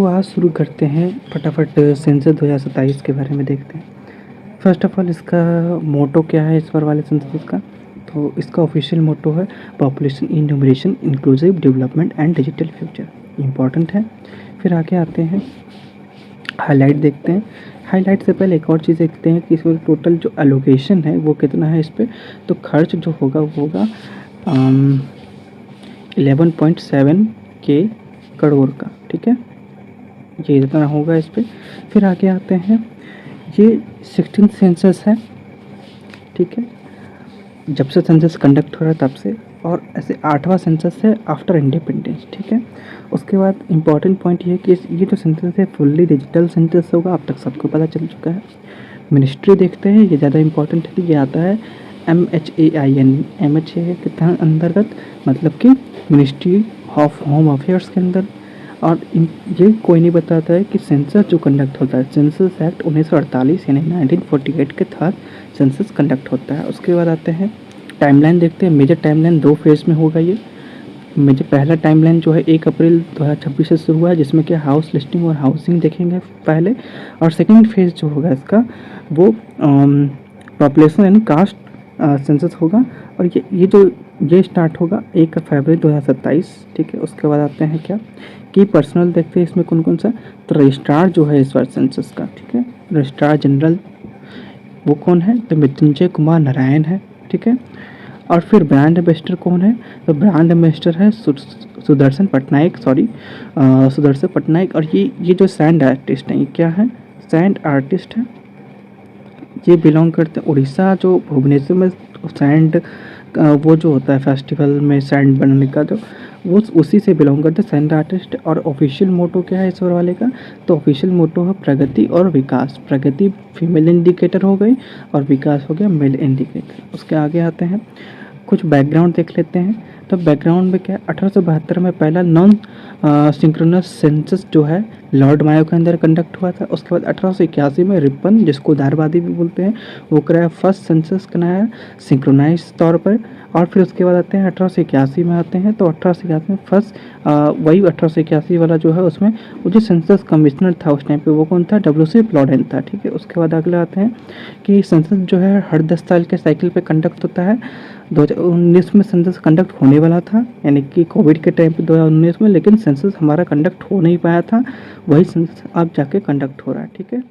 तो आज शुरू करते हैं फटाफट सेंसस 2027 के बारे में देखते हैं। फर्स्ट ऑफ ऑल इसका मोटो क्या है इस बार वाले सेंसस का। तो इसका ऑफिशियल मोटो है population enumeration inclusive development and digital future, important है। फिर आगे आते हैं हाईलाइट देखते हैं। हाईलाइट से पहले एक और चीज़ देखते हैं कि इसमें टोटल जो एलोकेशन है वो कितना है इस पर। तो खर्च जो होगा वो होगा 11.7 के करोड़ का, ठीक है, ये इतना होगा इस पर। फिर आगे आते हैं, ये 16 सेंसस है, ठीक है, जब से सेंसस कंडक्ट हो रहा है तब से, और ऐसे 8वां सेंसस है आफ्टर इंडिपेंडेंस, ठीक है। उसके बाद इम्पॉर्टेंट पॉइंट ये है कि ये जो सेंसस है फुल्ली डिजिटल सेंसस होगा, अब तक सबको पता चल चुका है। मिनिस्ट्री देखते हैं, ये ज़्यादा इंपॉर्टेंट है। ये आता है MHAIN, MHA के अंतर्गत, मतलब कि मिनिस्ट्री ऑफ होम अफेयर्स के अंदर। और ये कोई नहीं बताता है कि सेंसस जो कंडक्ट होता है, सेंसस एक्ट 1948 यानी 1948 के तहत सेंसस कंडक्ट होता है। उसके बाद आते हैं टाइमलाइन देखते हैं। मेजर टाइमलाइन 2 फेज़ में होगा ये। मेजर पहला टाइमलाइन जो है 1 अप्रैल 2026 से शुरू हुआ है, जिसमें कि हाउस लिस्टिंग और हाउसिंग देखेंगे पहले। और सेकेंड फेज़ जो होगा इसका वो पॉपुलेशन यानी कास्ट सेंसस होगा। और ये स्टार्ट होगा 1 फरवरी 2027, ठीक है। उसके बाद आते हैं क्या कि पर्सनल देखते हैं इसमें कौन कौन सा। तो रजिस्ट्रार जो है इस बार सेंसस का, ठीक है, रजिस्ट्रार जनरल वो कौन है, तो मृत्युंजय कुमार नारायण है, ठीक है। और फिर ब्रांड एम्बेसडर कौन है, तो ब्रांड एम्बेसडर है सुदर्शन पटनायक। और ये जो सैंड आर्टिस्ट हैं, ये क्या है, सैंड आर्टिस्ट है, ये बिलोंग करते हैं उड़ीसा। जो भुवनेश्वर में सैंड वो जो होता है फेस्टिवल में सैंड बनने का, जो वो उसी से बिलोंग करते हैं, सैंड आर्टिस्ट। और ऑफिशियल मोटो क्या है इस वाले का, तो ऑफिशियल मोटो है प्रगति और विकास। प्रगति फीमेल इंडिकेटर हो गई और विकास हो गया मेल इंडिकेटर। उसके आगे आते हैं, कुछ बैकग्राउंड देख लेते हैं। तो बैकग्राउंड में क्या है, 1872 में पहला नॉन सिंक्रोनस सेंसस जो है लॉर्ड मायो के अंदर कंडक्ट हुआ था। उसके बाद 1881 में रिपन, जिसको उदारवादी भी बोलते हैं, वो कराया फर्स्ट सेंसस कराया सिंक्रोनाइज तौर पर। और फिर उसके बाद आते हैं 1881 में आते हैं, तो 1881 में फर्स्ट वही 1881 वाला जो है उसमें वो जो सेंसस कमिश्नर था उस टाइम पे वो कौन था, WC प्लॉडेन था, ठीक है। उसके बाद अगले आते हैं कि सेंसस जो है हर 10 साल के साइकिल पे कंडक्ट होता है। 2019 में सेंसस कंडक्ट होने वाला था, यानी कि कोविड के टाइम पे 2019 में, लेकिन सेंसस हमारा कंडक्ट हो नहीं पाया था, वही सेंसस अब जाके कंडक्ट हो रहा है, ठीक है।